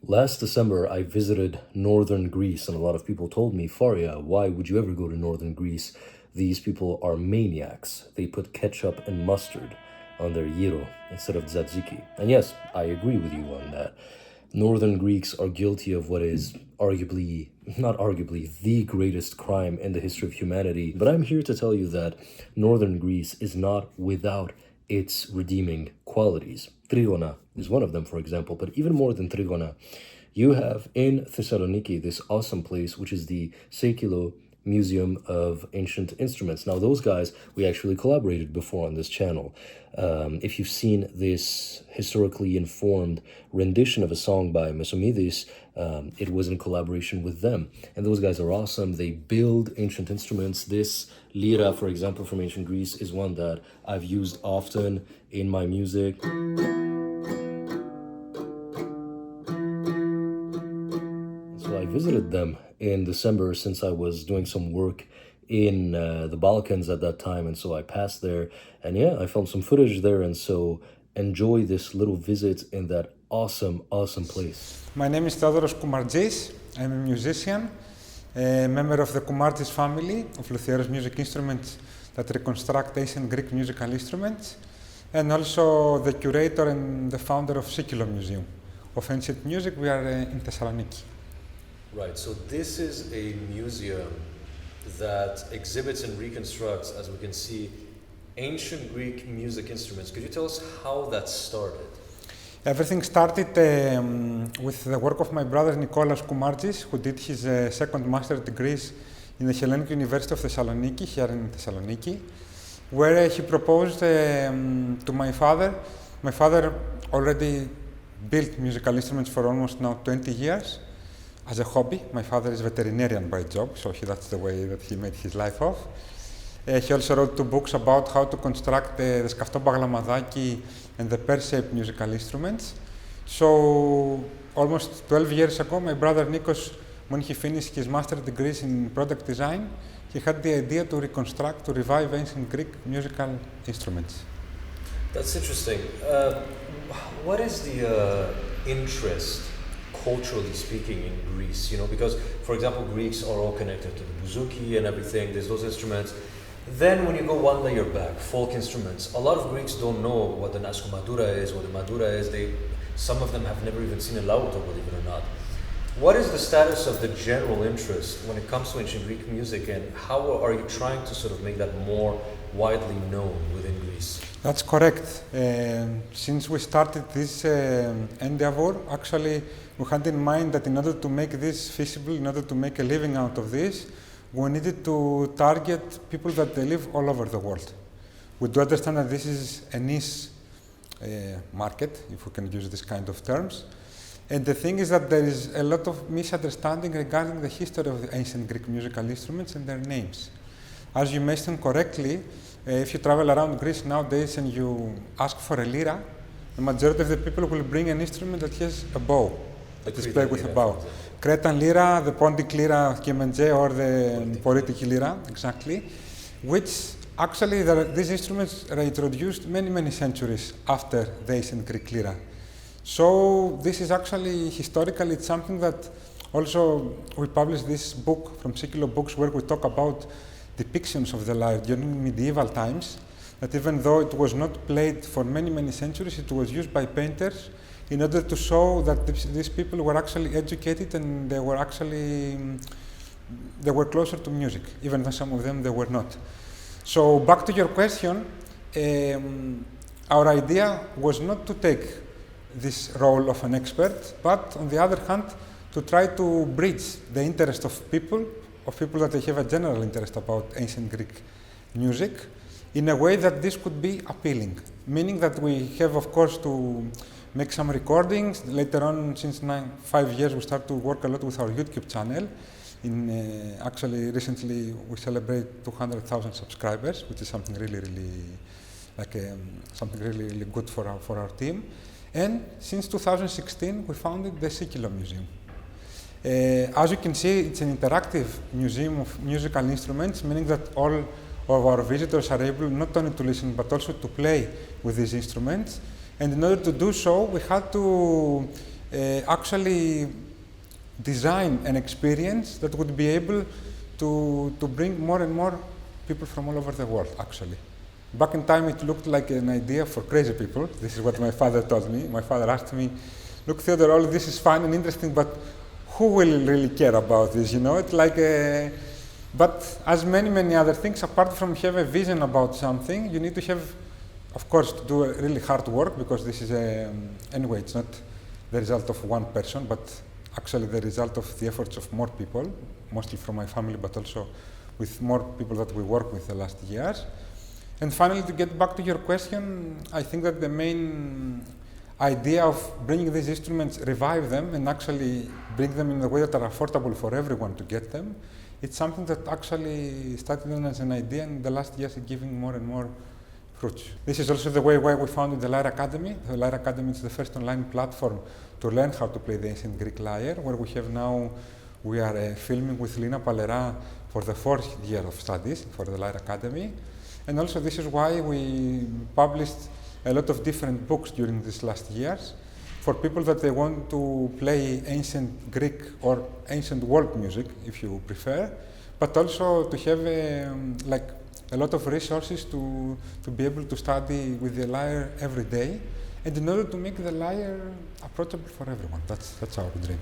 Last December, I visited northern Greece, and a lot of people told me, Faria, why would you ever go to northern Greece? These people are maniacs. They put ketchup and mustard on their gyro instead of tzatziki. And yes, I agree with you on that. Northern Greeks are guilty of what is arguably, not arguably, the greatest crime in the history of humanity. But I'm here to tell you that northern Greece is not without its redeeming qualities. Trigona is one of them, for example, but even more than Trigona, you have in Thessaloniki this awesome place, which is the Seikilo Museum of Ancient Instruments. Now, those guys, we actually collaborated before on this channel. If you've seen this historically informed rendition of a song by Mesomidis, it was in collaboration with them. And those guys are awesome. They build ancient instruments. This lyra, for example, from ancient Greece, is one that I've used often in my music. So I visited them in December since I was doing some work in the Balkans at that time, and so I passed there, and yeah, I filmed some footage there, and so enjoy this little visit in that awesome place. My name is Theodoros Koumartzis. I'm a musician, a member of the Koumartzis family of Lyres music instruments that reconstruct ancient Greek musical instruments, and also the curator and the founder of Seikilo Museum of Ancient Music. We are in Thessaloniki. Right, so this is a museum that exhibits and reconstructs, as we can see, ancient Greek music instruments. Could you tell us how that started? Everything started with the work of my brother Nicholas Koumartzis, who did his second master's degrees in the Hellenic University of Thessaloniki, here in Thessaloniki, where he proposed to my father. My father already built musical instruments for almost now 20 years. As a hobby. My father is veterinarian by job, so that's the way that he made his life off. He also wrote 2 books about how to construct the skafto baglamadaki and the pear-shaped musical instruments. So almost 12 years ago, my brother Nikos, when he finished his master's degrees in product design, he had the idea to reconstruct, to revive ancient Greek musical instruments. That's interesting. What is the interest, culturally speaking, in Greece, because, for example, Greeks are all connected to the bouzouki and everything, there's those instruments. Then when you go one layer back, folk instruments, a lot of Greeks don't know what the naskumadura is, what the madura is. Some of them have never even seen a lauto, believe it or not. What is the status of the general interest when it comes to ancient Greek music, and how are you trying to sort of make that more widely known within Greece? That's correct. Since we started this endeavor, actually, we had in mind that in order to make this feasible, in order to make a living out of this, we needed to target people that they live all over the world. We do understand that this is a niche market, if we can use this kind of terms. And the thing is that there is a lot of misunderstanding regarding the history of the ancient Greek musical instruments and their names. As you mentioned correctly, if you travel around Greece nowadays and you ask for a lyra, the majority of the people will bring an instrument that has a bow, that is played with a bow. Cretan lyra, the Pontic lyra Kemenje, or the Politic lyra, exactly, which actually these instruments were introduced many centuries after the ancient Greek lyra. So this is actually, historically, it's something that also we published this book from Seikilo Books where we talk about depictions of the lyre during medieval times, that even though it was not played for many centuries, it was used by painters in order to show that these people were actually educated and they were closer to music, even though some of them they were not. So back to your question, our idea was not to take this role of an expert, but on the other hand, to try to bridge the interest of people that they have a general interest about ancient Greek music in a way that this could be appealing. Meaning that we have, of course, to make some recordings. Later on, since 5 years, we start to work a lot with our YouTube channel. Actually, recently, we celebrate 200,000 subscribers, which is something really good for our team. And since 2016, we founded the Seikilo Museum. As you can see, it's an interactive museum of musical instruments, meaning that all of our visitors are able not only to listen, but also to play with these instruments. And in order to do so, we had to actually design an experience that would be able to bring more and more people from all over the world, actually. Back in time, it looked like an idea for crazy people. This is what my father told me. My father asked me, look, Theodoros, this is fun and interesting, but who will really care about this, you know? It's like a... But as many, many other things, apart from have a vision about something, you need to have, of course, to do a really hard work, because this is anyway, it's not the result of one person, but actually the result of the efforts of more people, mostly from my family, but also with more people that we work with the last years. And finally, to get back to your question, I think that the main idea of bringing these instruments, revive them, and actually bring them in a way that are affordable for everyone to get them, it's something that actually started as an idea, and in the last years it's giving more and more fruits. This is also the way why we founded the Lyre Academy. The Lyre Academy is the first online platform to learn how to play the ancient Greek lyre, where we have now, we are filming with Lina Palera for the 4th year of studies for the Lyre Academy. And also this is why we published a lot of different books during these last years for people that they want to play ancient Greek or ancient world music, if you prefer, but also to have like a lot of resources to be able to study with the lyre every day, and in order to make the lyre approachable for everyone. That's our dream.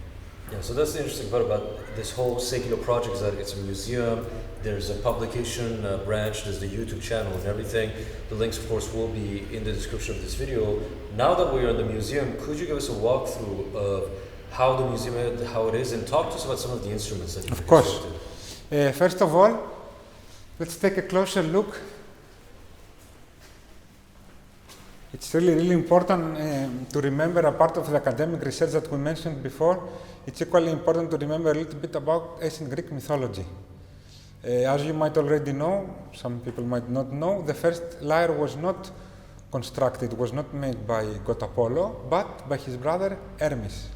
Yeah, so that's the interesting part about this whole Seikilo project, is that it's a museum, there's a publication branch, there's the YouTube channel and everything. The links, of course, will be in the description of this video. Now that we're in the museum, could you give us a walkthrough of how the museum is, how it is, and talk to us about some of the instruments that you've Of course. constructed? First of all, let's take a closer look. It's really, really important to remember a part of the academic research that we mentioned before. It's equally important to remember a little bit about ancient Greek mythology. As you might already know, some people might not know, the first lyre was not constructed, was not made by god Apollo, but by his brother Hermes,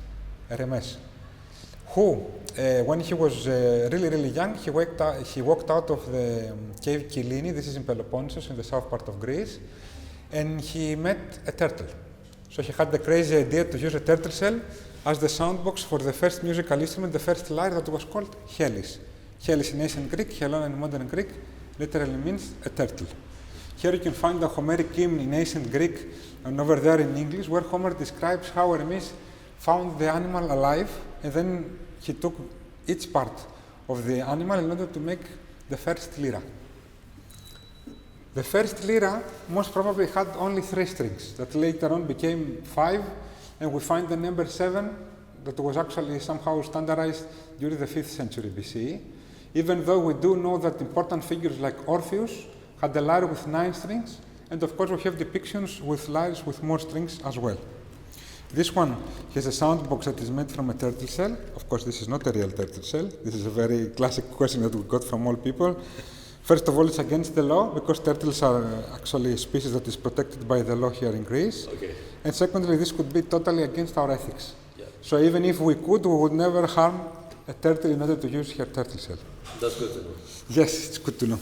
who, when he was really, really young, he walked out of the cave Kylini, this is in Peloponnesus, in the south part of Greece, and he met a turtle. So he had the crazy idea to use a turtle shell as the soundbox for the first musical instrument, the first lyre, that was called Helis. Helis in ancient Greek, Helon in modern Greek, literally means a turtle. Here you can find the Homeric hymn in ancient Greek and over there in English, where Homer describes how Hermes found the animal alive, and then he took each part of the animal in order to make the first lyra. The first lyra most probably had only 3 strings, that later on became 5, and we find the number 7 that was actually somehow standardized during the 5th century BCE, even though we do know that important figures like Orpheus had a lyre with 9 strings, and of course we have depictions with lyres with more strings as well. This one has a sound box that is made from a turtle shell. Of course, this is not a real turtle shell. This is a very classic question that we got from all people. First of all, it's against the law, because turtles are actually a species that is protected by the law here in Greece. Okay. And secondly, this could be totally against our ethics. Yeah. So even if we could, we would never harm a turtle in order to use her turtle shell. That's good to know. Yes, it's good to know.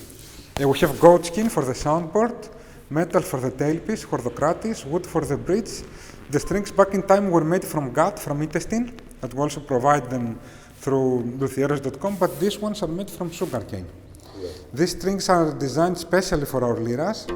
We have goat skin for the soundboard, metal for the tailpiece, Chordocratis, wood for the bridge. The strings back in time were made from gut, from intestine, that we also provide them through Theodoros.com, but these ones are made from sugarcane. Yeah. These strings are designed specially for our lyres.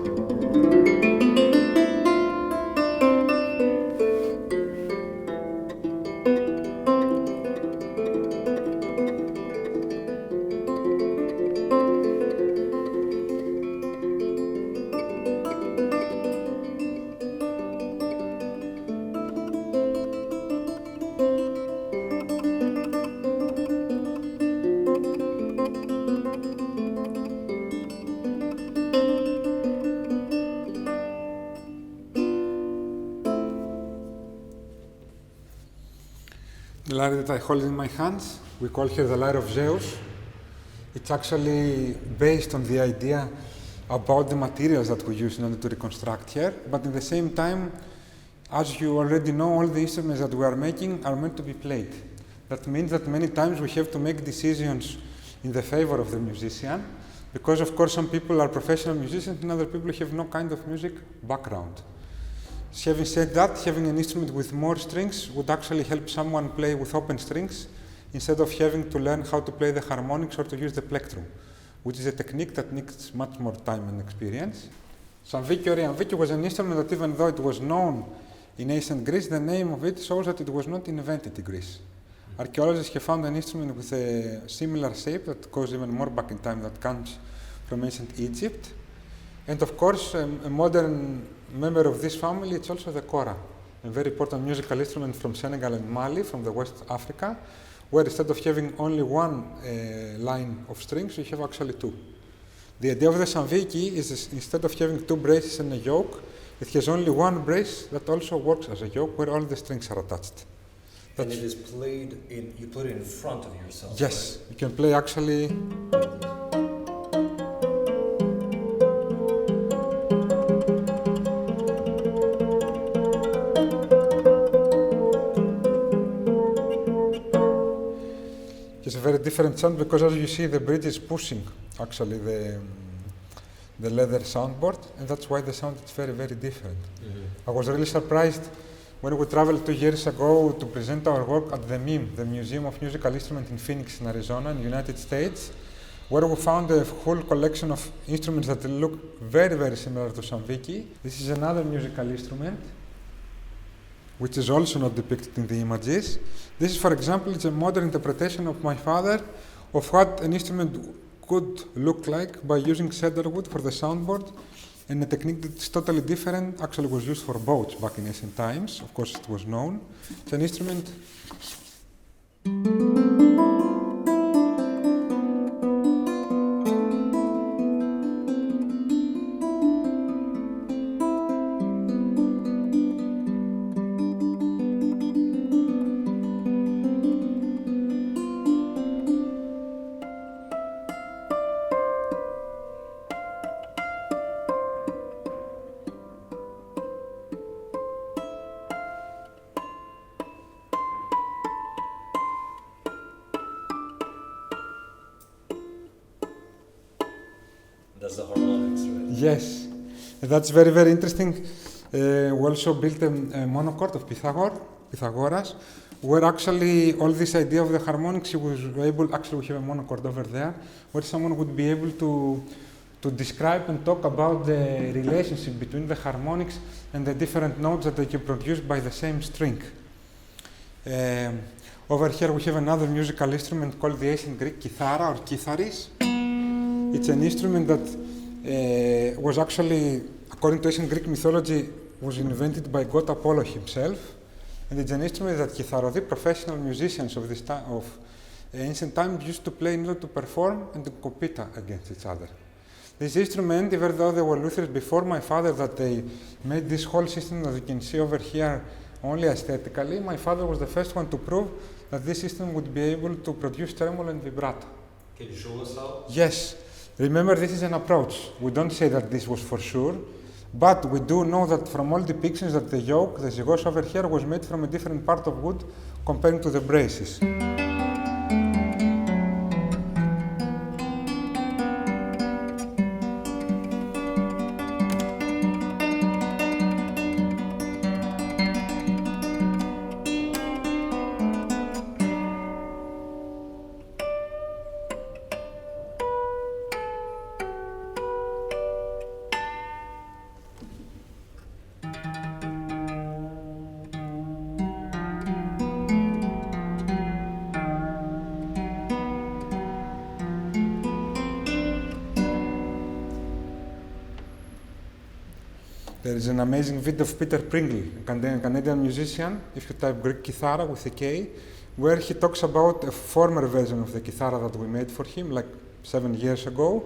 The lyre that I hold in my hands, we call here the Lyre of Zeus. It's actually based on the idea about the materials that we use in order to reconstruct here, but at the same time, as you already know, all the instruments that we are making are meant to be played. That means that many times we have to make decisions in the favor of the musician, because of course some people are professional musicians and other people have no kind of music background. Having said that, having an instrument with more strings would actually help someone play with open strings instead of having to learn how to play the harmonics or to use the plectrum, which is a technique that needs much more time and experience. Samviki or Iamviki was an instrument that, even though it was known in ancient Greece, the name of it shows that it was not invented in Greece. Archaeologists have found an instrument with a similar shape that goes even more back in time, that comes from ancient Egypt. And of course, a modern member of this family, it's also the kora, a very important musical instrument from Senegal and Mali, from the West Africa, where instead of having only one line of strings, you have actually two. The idea of the samviki is, instead of having two braces and a yoke, it has only one brace that also works as a yoke, where all the strings are attached. And it is played you put it in front of yourself. Yes, right? you can play actually. It's a very different sound because, as you see, the bridge is pushing actually the leather soundboard, and that's why the sound is very, very different. I was really surprised when we traveled 2 years ago to present our work at the MIM, the Museum of Musical Instruments in Phoenix, in Arizona, in the United States, where we found a whole collection of instruments that look very, very similar to samviki. This is another musical instrument, which is also not depicted in the images. This is, for example, it's a modern interpretation of my father of what an instrument could look like by using cedar wood for the soundboard, and a technique that's totally different, actually was used for boats back in ancient times. Of course, it was known. It's an instrument. That's the harmonics, right? Yes, that's very, very interesting. We also built a monochord of Pythagoras, where actually all this idea of the harmonics, was able, actually we have a monochord over there, where someone would be able to describe and talk about the relationship between the harmonics and the different notes that they can produce by the same string. Over here we have another musical instrument called the ancient Greek kithara, or kitharis. It's an instrument that was actually, according to ancient Greek mythology, was invented by god Apollo himself. And it's an instrument that kitharodi, professional musicians of this time, of ancient times, used to play in order to perform and to compete against each other. This instrument, even though there were luthiers before my father that they made this whole system that you can see over here only aesthetically, my father was the first one to prove that this system would be able to produce tremolo and vibrato. Can you show us how? Yes. Remember, this is an approach. We don't say that this was for sure, but we do know that from all depictions that the yoke, the zygos over here, was made from a different part of wood comparing to the braces. There is an amazing video of Peter Pringle, a Canadian musician, if you type Greek kithara with a K, where he talks about a former version of the kithara that we made for him, like 7 years ago.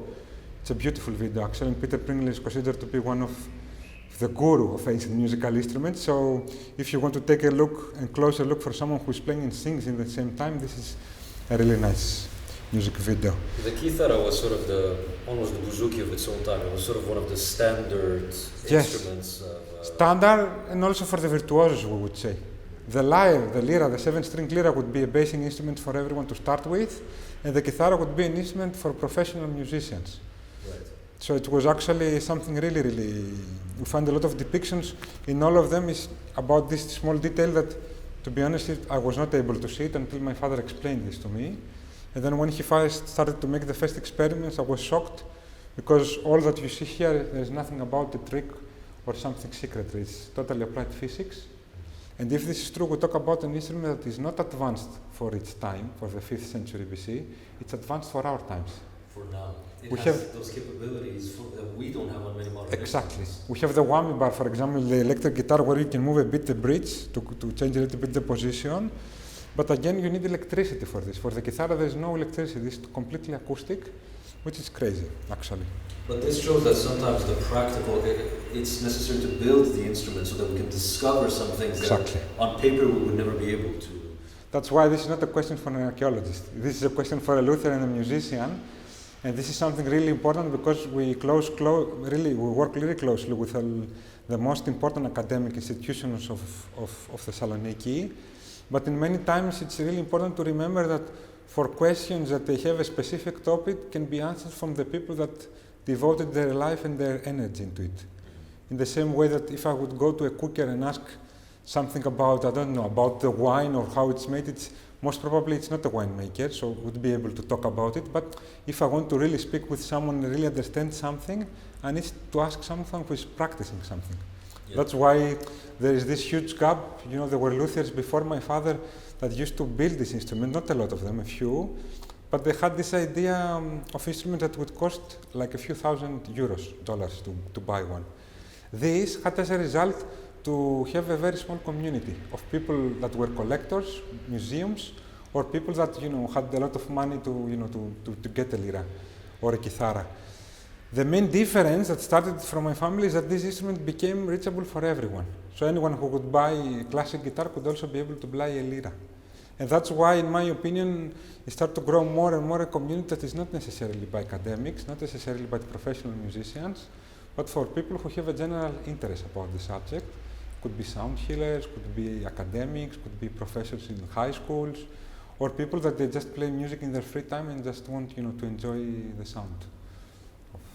It's a beautiful video, actually, and Peter Pringle is considered to be one of the guru of ancient musical instruments. So if you want to take a look, and closer look for someone who's playing and sings in the same time, this is a really nice music video. The kithara was sort of almost the bouzouki of its own time. It was sort of one of the standard instruments. Standard, and also for the virtuosos, we would say. The lyre, the lyra, the 7-string lyra would be a basic instrument for everyone to start with, and the kithara would be an instrument for professional musicians. Right. So it was actually something really, we find a lot of depictions in all of them is about this small detail that, to be honest, I was not able to see it until my father explained this to me. And then when he first started to make the first experiments, I was shocked because all that you see here, there's nothing about the trick or something secret. It's totally applied physics. And if this is true, we talk about an instrument that is not advanced for its time, for the 5th century BC. It's advanced for our times. For now. We have those capabilities that we don't have on many modern Exactly. instruments. We have the whammy bar, for example, the electric guitar where you can move a bit the bridge to change a little bit the position. But again, you need electricity for this. For the guitar, there's no electricity. It's completely acoustic, which is crazy, actually. But this shows that sometimes the practical, it's necessary to build the instrument so that we can discover some things Exactly. that on paper we would never be able to. That's why this is not a question for an archaeologist. This is a question for a luthier and a musician. And this is something really important because we work really closely with the most important academic institutions of Thessaloniki. But in many times it's really important to remember that for questions that they have a specific topic can be answered from the people that devoted their life and their energy into it. In the same way that if I would go to a cooker and ask something about, I don't know, about the wine or how it's made, most probably it's not a winemaker, so would be able to talk about it. But if I want to really speak with someone and really understand something, I need to ask someone who is practicing something. Yeah. That's why there is this huge gap. You know, there were luthiers before my father that used to build this instrument, not a lot of them, a few, but they had this idea of instrument that would cost like a few $1,000s to buy one. This had as a result to have a very small community of people that were collectors, museums, or people that had a lot of money to get a lyra or a kithara. The main difference that started from my family is that this instrument became reachable for everyone. So anyone who could buy a classic guitar could also be able to buy a lyra. And that's why, in my opinion, it started to grow more and more a community that is not necessarily by academics, not necessarily by professional musicians, but for people who have a general interest about the subject. Could be sound healers, could be academics, could be professors in high schools, or people that they just play music in their free time and just want to enjoy the sound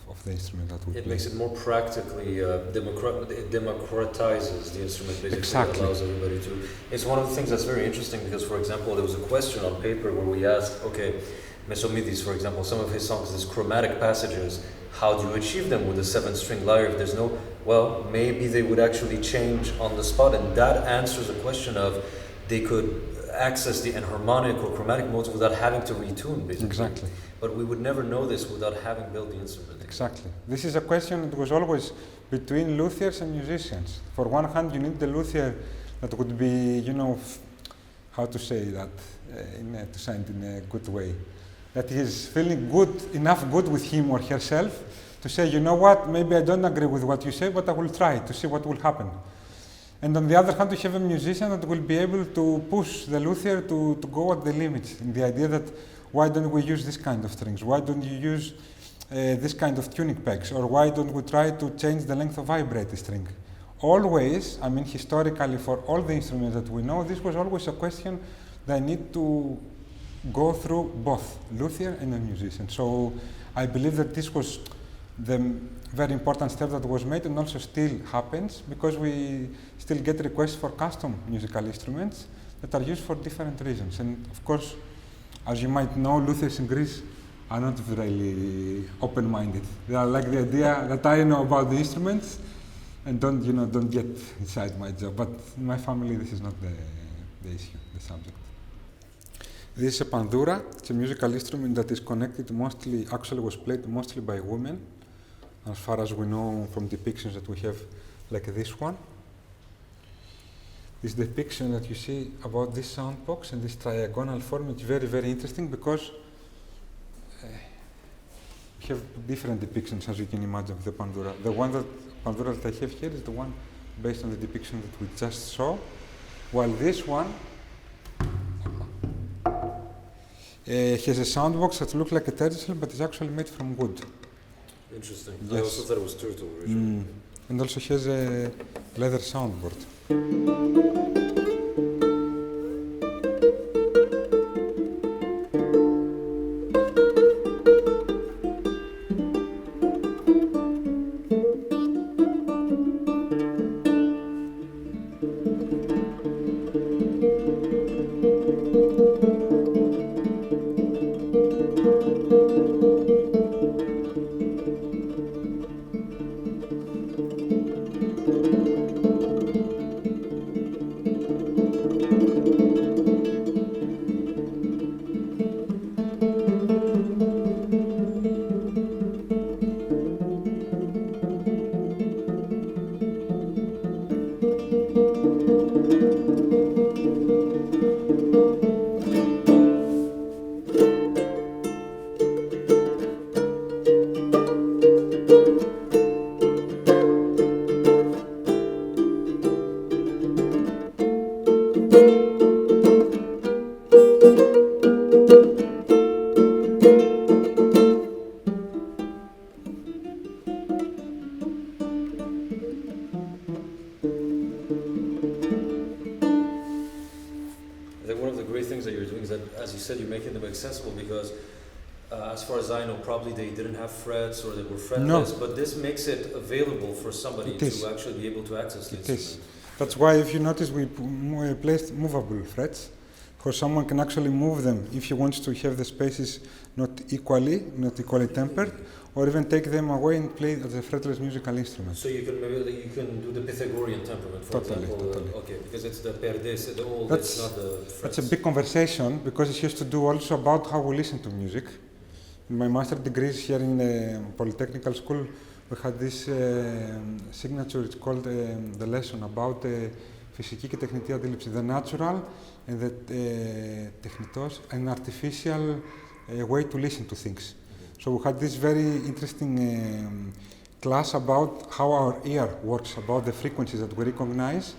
of the instrument that we play. It makes it more practically, it democratizes the instrument, basically. Exactly. Allows everybody to. It's one of the things that's very interesting because, for example, there was a question on paper where we asked, okay, Mesomidis, for example, some of his songs, these chromatic passages, how do you achieve them with a 7-string lyre if there's no, well, maybe they would actually change on the spot, and that answers the question of they could access the enharmonic or chromatic modes without having to retune, basically. Exactly. But we would never know this without having built the instrument. Exactly. This is a question that was always between luthiers and musicians. For one hand, you need the luthier that would be, how to say that, to say it in a good way, that he is feeling enough good with him or herself to say, you know what, maybe I don't agree with what you say, but I will try to see what will happen. And on the other hand, you have a musician that will be able to push the luthier to go at the limits, in the idea that why don't we use this kind of strings? Why don't you use this kind of tuning pegs? Or why don't we try to change the length of vibrate the string? Always, I mean historically for all the instruments that we know, this was always a question that I need to go through both luthier and a musician. So I believe that this was the very important step that was made and also still happens because we still get requests for custom musical instruments that are used for different reasons. And of course, as you might know, luthiers in Greece are not really open-minded. They are like the idea that I know about the instruments and don't get inside my job. But in my family, this is not the issue, the subject. This is a pandura. It's a musical instrument that is connected mostly, actually was played mostly by women, as far as we know from depictions that we have, like this one. This depiction that you see about this sound box and this triagonal form, it's very, very interesting because we have different depictions, as you can imagine, of the pandura. The one pandura that I have here is the one based on the depiction that we just saw, while this one has a sound box that looks like a turtle, but is actually made from wood. Interesting. Yes. I also thought it was turtle originally. And also has a leather soundboard. as you said, you're making them accessible because, as far as I know, probably they didn't have frets or they were fretless, but this makes it available for somebody to actually be able to access the instrument. That's why, if you notice, we placed movable frets, because someone can actually move them if he wants to have the spaces not equally tempered, or even take them away and play as a fretless musical instrument. So you can do the Pythagorean temperament, for example. Totally. Okay, because it's the perdes, the old, it's not the frets. That's a big conversation, because it has to do also about how we listen to music. In my master degrees here in the Polytechnical School, we had this signature, it's called the lesson about φυσική και τεχνητή αντίληψη, the natural and the τεχνητός, an artificial way to listen to things. So we had this very interesting class about how our ear works, about the frequencies that we recognize,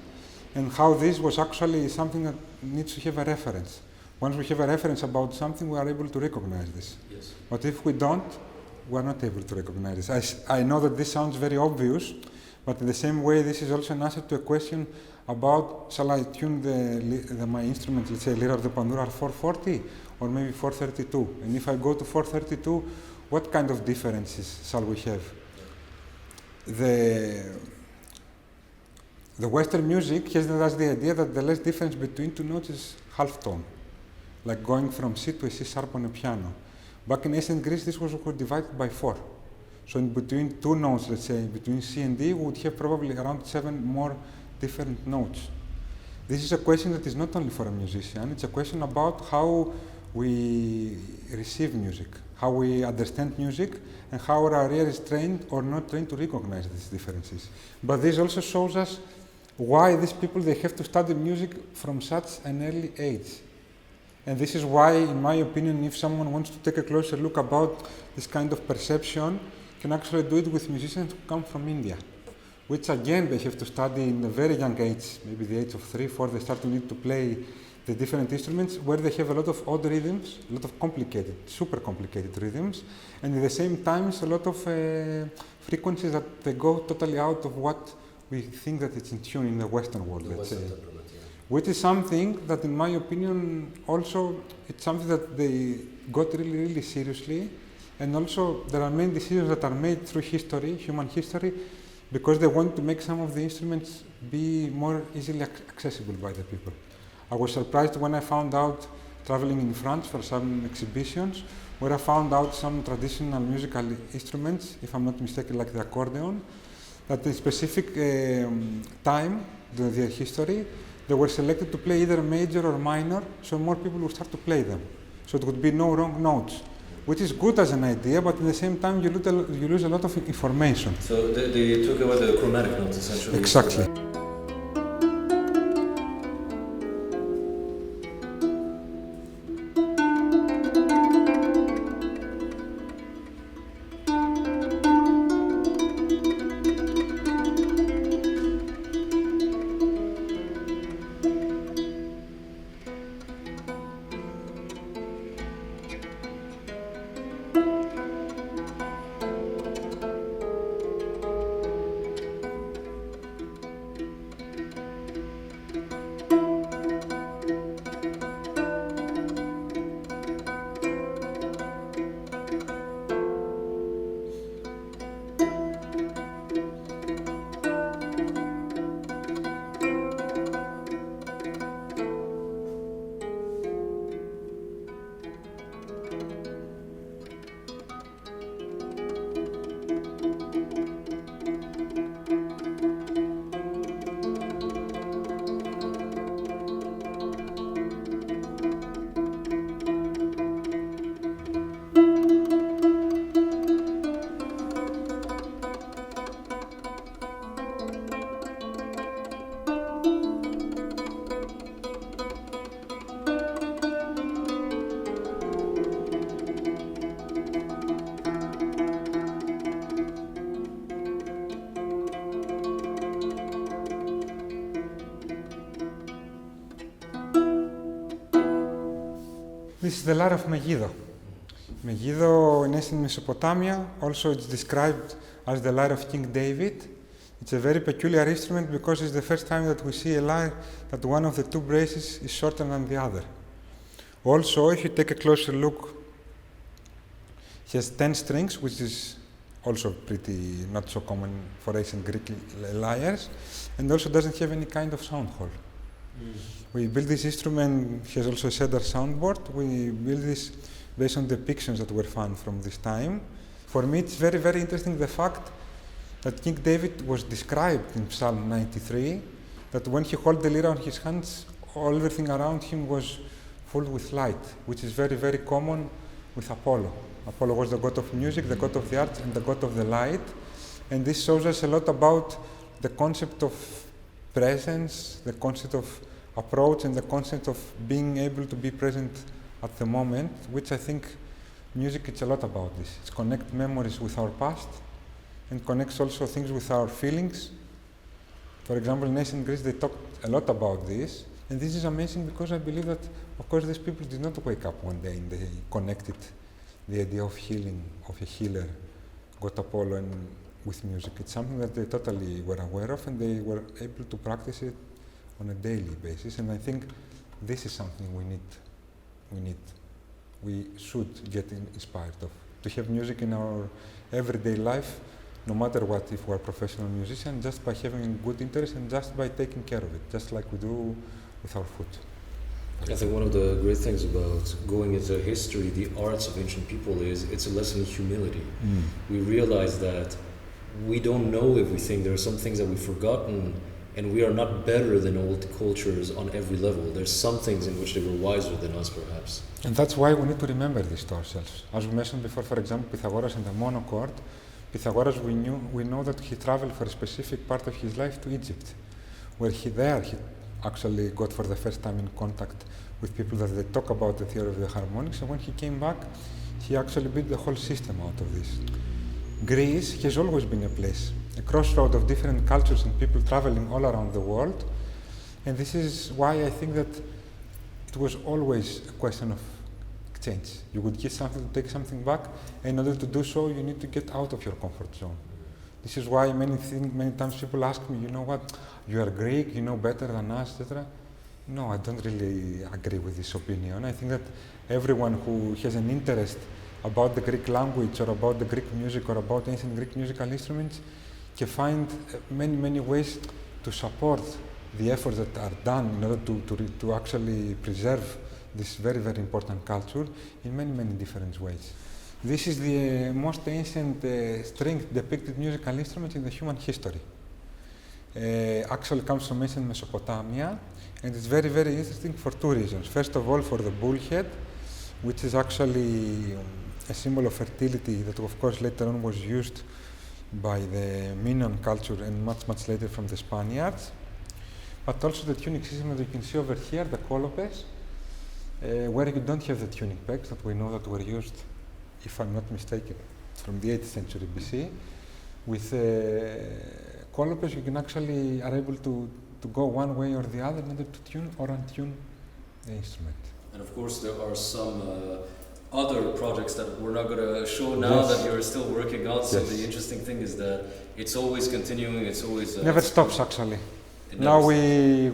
and how this was actually something that needs to have a reference. Once we have a reference about something, we are able to recognize this. Yes. But if we don't, we are not able to recognize this. I know that this sounds very obvious, but in the same way, this is also an answer to a question about, shall I tune my instruments, let's say Lyre or the Pandura are 440 or maybe 432? And if I go to 432, what kind of differences shall we have? The Western music has the idea that the less difference between two notes is half tone, like going from C to a C sharp on a piano. Back in ancient Greece, this was divided by 4. So in between two notes, let's say, between C and D, we would have probably around 7 more different notes. This is a question that is not only for a musician, it's a question about how we receive music, how we understand music, and how our ear is trained or not trained to recognize these differences. But this also shows us why these people, they have to study music from such an early age. And this is why, in my opinion, if someone wants to take a closer look about this kind of perception, can actually do it with musicians who come from India, which again they have to study in a very young age, maybe the age of 3, 4, they start to need to play the different instruments, where they have a lot of odd rhythms, a lot of complicated, super complicated rhythms, and at the same time a lot of frequencies that they go totally out of what we think that it's in tune in the Western world, let's say. Which is something that, in my opinion, also, it's something that they got really, really seriously. And also, there are many decisions that are made through history, human history, because they want to make some of the instruments be more easily accessible by the people. I was surprised when I found out, traveling in France for some exhibitions, where I found out some traditional musical instruments, if I'm not mistaken, like the accordion, that in specific time, their history, they were selected to play either major or minor, so more people would start to play them. So it would be no wrong notes, which is good as an idea, but at the same time you lose a lot of information. So they took away the chromatic notes, essentially. Exactly. This is the lyre of Megiddo. Megiddo, in ancient Mesopotamia, also it's described as the lyre of King David. It's a very peculiar instrument because it's the first time that we see a lyre that one of the two braces is shorter than the other. Also, if you take a closer look, he has 10 strings, which is also pretty not so common for ancient Greek lyres, and also doesn't have any kind of sound hole. We built this instrument, he has also a cedar soundboard. We built this based on depictions that were found from this time. For me, it's very, very interesting the fact that King David was described in Psalm 93, that when he held the lyre on his hands, everything around him was full with light, which is very, very common with Apollo. Apollo was the god of music, the god of the arts, and the god of the light. And this shows us a lot about the concept of presence, the concept of approach, and the concept of being able to be present at the moment, which I think music is a lot about this. It connects memories with our past and connects also things with our feelings. For example, in ancient Greece, they talked a lot about this. And this is amazing because I believe that, of course, these people did not wake up one day and they connected the idea of healing, of a healer, God Apollo, and with music. It's something that they totally were aware of, and they were able to practice it on a daily basis. And I think this is something we should get inspired of. To have music in our everyday life, no matter what, if we're professional musicians, just by having a good interest and just by taking care of it, just like we do with our food. I think one of the great things about going into history, the arts of ancient people, is it's a lesson in humility. We realize that we don't know everything. There are some things that we've forgotten, and we are not better than old cultures on every level. There's some things in which they were wiser than us, perhaps. And that's why we need to remember this to ourselves. As we mentioned before, for example, Pythagoras and the monochord. Pythagoras, we know that he traveled for a specific part of his life to Egypt, where he actually got for the first time in contact with people that they talk about the theory of the harmonics, and when he came back, he actually built the whole system out of this. Greece has always been a place, a crossroad of different cultures and people traveling all around the world, and this is why I think that it was always a question of exchange. You would get something to take something back, and in order to do so, you need to get out of your comfort zone. This is why many times people ask me, you know what, you are Greek, you know better than us, etc. No, I don't really agree with this opinion. I think that everyone who has an interest about the Greek language or about the Greek music or about ancient Greek musical instruments can find many ways to support the efforts that are done in order to actually preserve this very, very important culture in many different ways. This is the most ancient string depicted musical instrument in the human history. Actually comes from ancient Mesopotamia, and it's very, very interesting for two reasons. First of all, for the bullhead, which is actually a symbol of fertility that, of course, later on was used by the Minoan culture and much later from the Spaniards. But also the tuning system that you can see over here, the colopes, where you don't have the tuning pegs that we know that were used, if I'm not mistaken, from the 8th century BC. With colopes, you can actually are able to go one way or the other in order to tune or untune the instrument. And of course, there are some other projects that we're not going to show now that you're still working on. So the interesting thing is that it's always continuing. It's always never stops actually. Now we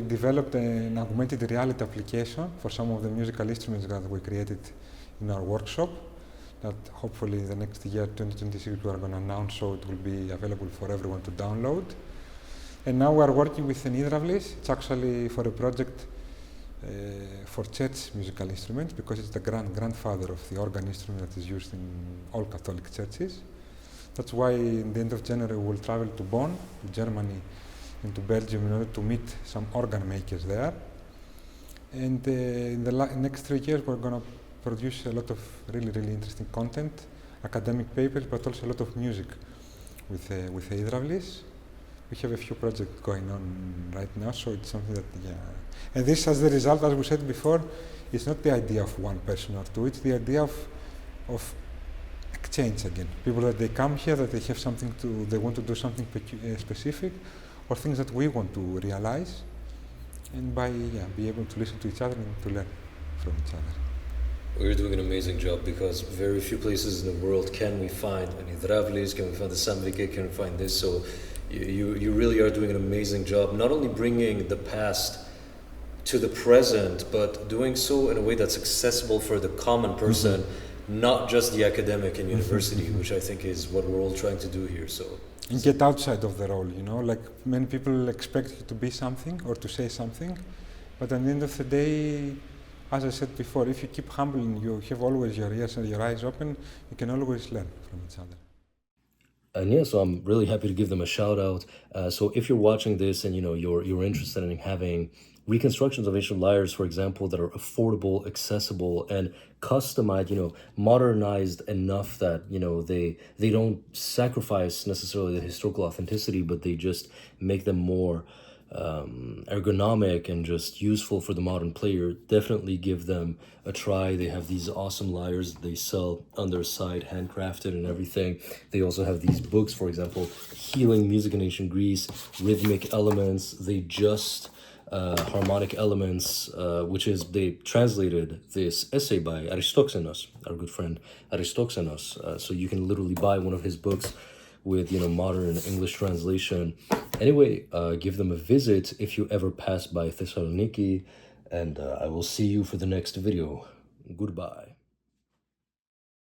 developed an augmented reality application for some of the musical instruments that we created in our workshop. That hopefully the next year, 2026, we are going to announce, so it will be available for everyone to download. And now we are working with an hydraulis. It's actually for a project for church musical instruments, because it's the grandfather of the organ instrument that is used in all Catholic churches. That's why in the end of January we will travel to Bonn, to Germany, and to Belgium in order to meet some organ makers there. And in the next 3 years we're going to produce a lot of really interesting content, academic papers, but also a lot of music with the hydraulis. We have a few projects going on right now, so it's something that, And this, as the result, as we said before, it's not the idea of one person or two, it's the idea of exchange again. People that they come here, that they have something they want to do something specific, or things that we want to realize, and by, be able to listen to each other and to learn from each other. We're doing an amazing job, because very few places in the world can we find an hydraulis, can we find the samvike, can we find this. So you really are doing an amazing job, not only bringing the past to the present, but doing so in a way that's accessible for the common person, not just the academic and university, which I think is what we're all trying to do here. So. And get outside of the role, you know, like many people expect you to be something or to say something, but at the end of the day, as I said before, if you keep humble and you have always your ears and your eyes open, you can always learn from each other. And yeah, so I'm really happy to give them a shout out. So if you're watching this and you're interested in having reconstructions of ancient lyres, for example, that are affordable, accessible, and customized, modernized enough that they don't sacrifice necessarily the historical authenticity, but they just make them more ergonomic and just useful for the modern player, definitely give them a try. They have these awesome lyres they sell on their site, handcrafted and everything. They also have these books, for example, Healing Music in Ancient Greece, Rhythmic Elements. They just harmonic elements, which is, they translated this essay by Aristoxenos, our good friend Aristoxenos. So you can literally buy one of his books with modern English translation. Anyway, give them a visit if you ever pass by Thessaloniki, and I will see you for the next video. Goodbye.